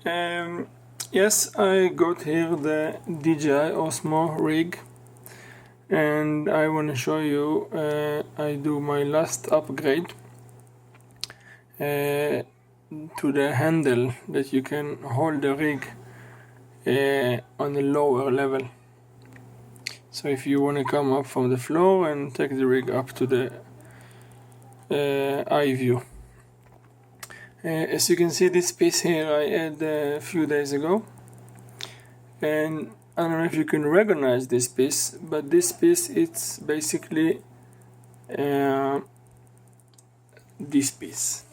Yes, I got here the DJI Osmo rig, and I want to show you I do my last upgrade to the handle that you can hold the rig on a lower level. So if you want to come up from the floor and take the rig up to the eye view. As you can see, this piece here I had a few days ago, and I don't know if you can recognize this piece, but this piece, it's basically this piece.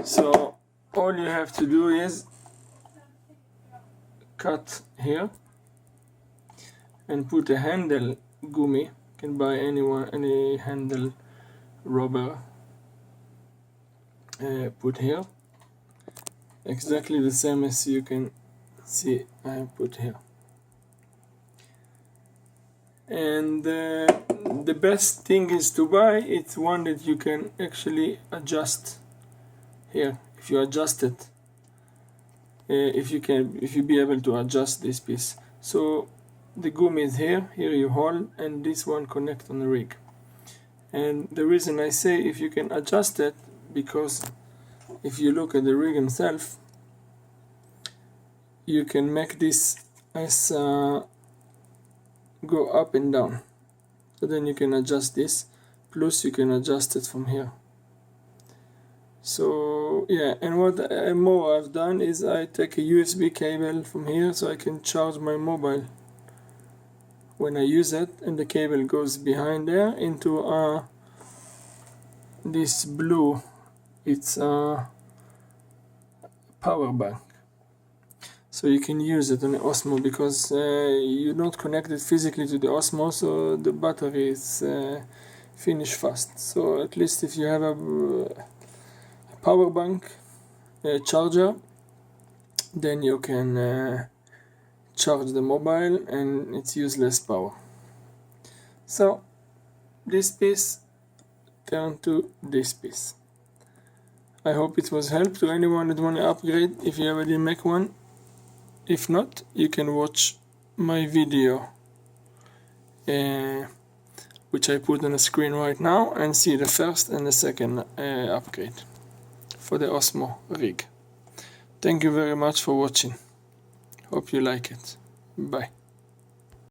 So all you have to do is cut here and put a handle gummy. You can buy any handle rubber. Put here exactly the same as you can see I put here. And the best thing is to buy it's one that you can actually adjust here. If you adjust it, if you be able to adjust this piece. So the gum is here you hold, and this one connect on the rig. And the reason I say if you can adjust it, because if you look at the rig itself, you can make this as go up and down. So then you can adjust this, plus you can adjust it from here. So yeah, and what more I've done is I take a USB cable from here so I can charge my mobile when I use it, and the cable goes behind there into this blue, it's a power bank. So you can use it on the Osmo, because you're not connected physically to the Osmo, so the battery is finished fast. So at least if you have a power bank charger, then you can charge the mobile and it's useless power. So this piece turned to this piece. I hope it was help to anyone that want to upgrade if you already make one. If not, you can watch my video which I put on the screen right now, and see the first and the second upgrade for the Osmo rig. Thank you very much for watching. Hope you like it. Bye.